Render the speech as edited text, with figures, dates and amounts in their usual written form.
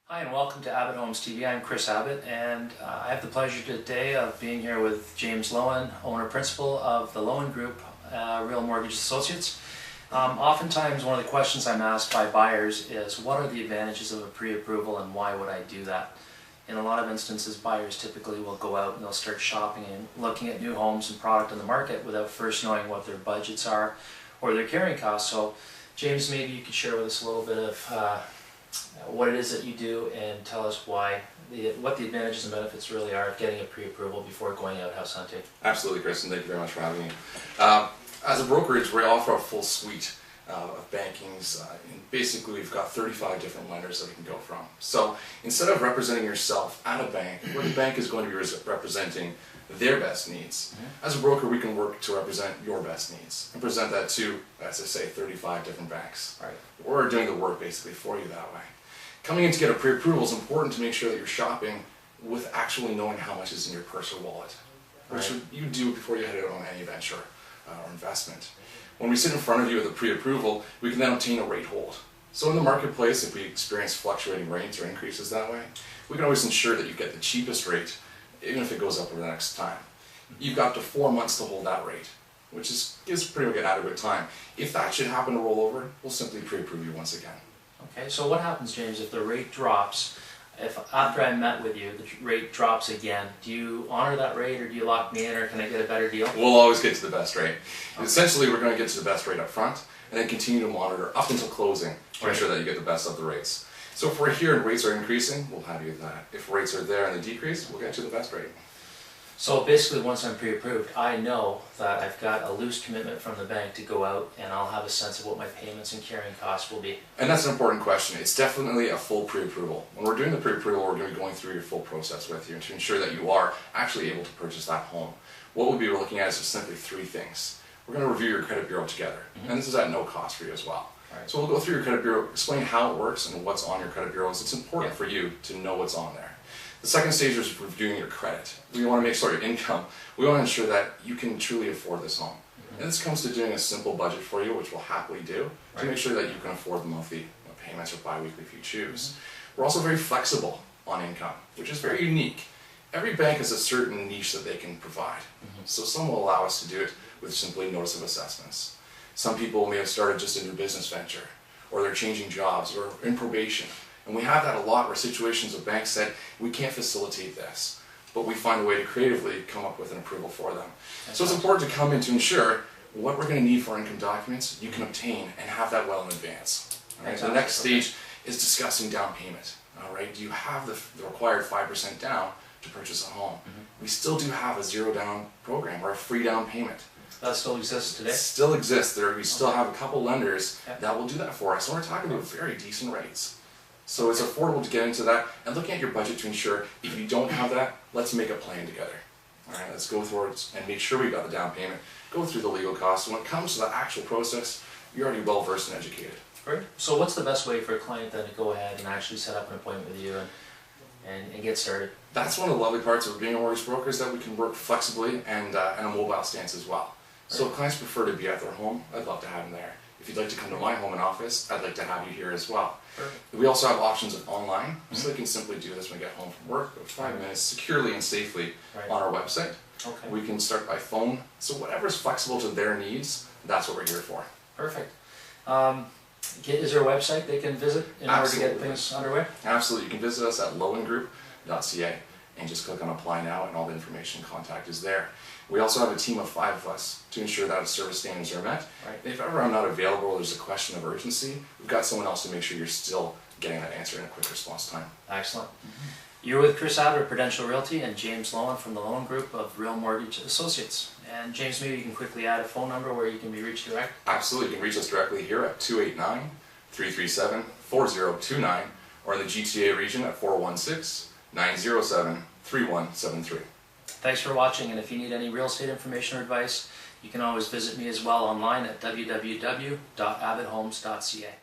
Hi and welcome to Abbott Homes TV. I'm Chris Abbott and I have the pleasure today of being here with James Loewen, owner-principal of the Loewen Group, Real Mortgage Associates. Oftentimes one of the questions I'm asked by buyers is what are the advantages of a pre-approval and why would I do that? In a lot of instances buyers typically will go out and they'll start shopping and looking at new homes and product in the market without first knowing what their budgets are or their carrying costs. So James, maybe you could share with us a little bit of what it is that you do and tell us what the advantages and benefits really are of getting a pre-approval before going out house hunting. Absolutely, Chris, and thank you very much for having me. As a brokerage, we offer a full suite of bankings. And basically, we've got 35 different lenders that we can go from. So instead of representing yourself at a bank, where the bank is going to be representing their best needs, as a broker, we can work to represent your best needs and present that to, as I say, 35 different banks. Right. We're doing the work basically for you that way. Coming in to get a pre-approval is important to make sure that you're shopping with actually knowing how much is in your purse or wallet, which you do before you head out on any venture or investment. When we sit in front of you with a pre-approval, we can then obtain a rate hold. So in the marketplace, if we experience fluctuating rates or increases that way, we can always ensure that you get the cheapest rate, even if it goes up over the next time. You've got up to 4 months to hold that rate, which gives pretty much an adequate time. If that should happen to roll over, we'll simply pre-approve you once again. Okay, so what happens, James, if the rate drops? If after I met with you, the rate drops again, do you honor that rate or do you lock me in or can I get a better deal? We'll always get to the best rate. Okay. Essentially, we're going to get to the best rate up front and then continue to monitor up until closing to ensure that you get the best of the rates. So if we're here and rates are increasing, we'll have you at that. If rates are there and they decrease, we'll get you the best rate. So basically, once I'm pre-approved, I know that I've got a loose commitment from the bank to go out and I'll have a sense of what my payments and carrying costs will be. And that's an important question. It's definitely a full pre-approval. When we're doing the pre-approval, we're going to be going through your full process with you to ensure that you are actually able to purchase that home. What we'll be looking at is just simply 3 things. We're going to review your credit bureau together, and this is at no cost for you as well. Right. So we'll go through your credit bureau, explain how it works and what's on your credit bureau. It's important for you to know what's on there. The second stage is reviewing your credit. We want to make sure your income. We want to ensure that you can truly afford this home. And this comes to doing a simple budget for you, which we'll happily do, to make sure that you can afford the monthly payments or bi-weekly if you choose. We're also very flexible on income, which is very unique. Every bank has a certain niche that they can provide. So some will allow us to do it with simply notice of assessments. Some people may have started just a new business venture, or they're changing jobs, or in probation. And we have that a lot where situations of banks said, we can't facilitate this, but we find a way to creatively come up with an approval for them. So it's important to come in to ensure what we're going to need for income documents you can obtain and have that well in advance. All right? The next stage is discussing down payment. All right? Do you have the required 5% down to purchase a home? We still do have a zero down program or a free down payment. That still exists today? It still exists. We still have a couple lenders that will do that for us. And we're talking about very decent rates. So it's affordable to get into that and looking at your budget to ensure if you don't have that, let's make a plan together. All right, let's go through it and make sure we got the down payment, go through the legal costs. And when it comes to the actual process, you're already well versed and educated. Great. So what's the best way for a client then to go ahead and actually set up an appointment with you and get started? That's one of the lovely parts of being a mortgage broker is that we can work flexibly and a mobile stance as well. So if clients prefer to be at their home, I'd love to have them there. If you'd like to come to my home and office, I'd like to have you here as well. Perfect. We also have options of online, so they can simply do this when we get home from work, with 5 minutes, securely and safely on our website. Okay. We can start by phone, so whatever's flexible to their needs, that's what we're here for. Perfect. Is there a website they can visit in order to get things underway? Absolutely. You can visit us at lowengroup.ca and just click on Apply Now and all the information and contact is there. We also have a team of 5 of us to ensure that service standards are met. Right. If ever I'm not available or there's a question of urgency, we've got someone else to make sure you're still getting that answer in a quick response time. Excellent. You're with Chris Abbott of Prudential Realty and James Loewen from the Loewen Group of Real Mortgage Associates. And James, maybe you can quickly add a phone number where you can be reached direct? Absolutely. You can reach us directly here at 289-337-4029 or in the GTA region at 416-907-3173. Thanks for watching, and if you need any real estate information or advice, you can always visit me as well online at www.abbotthomes.ca.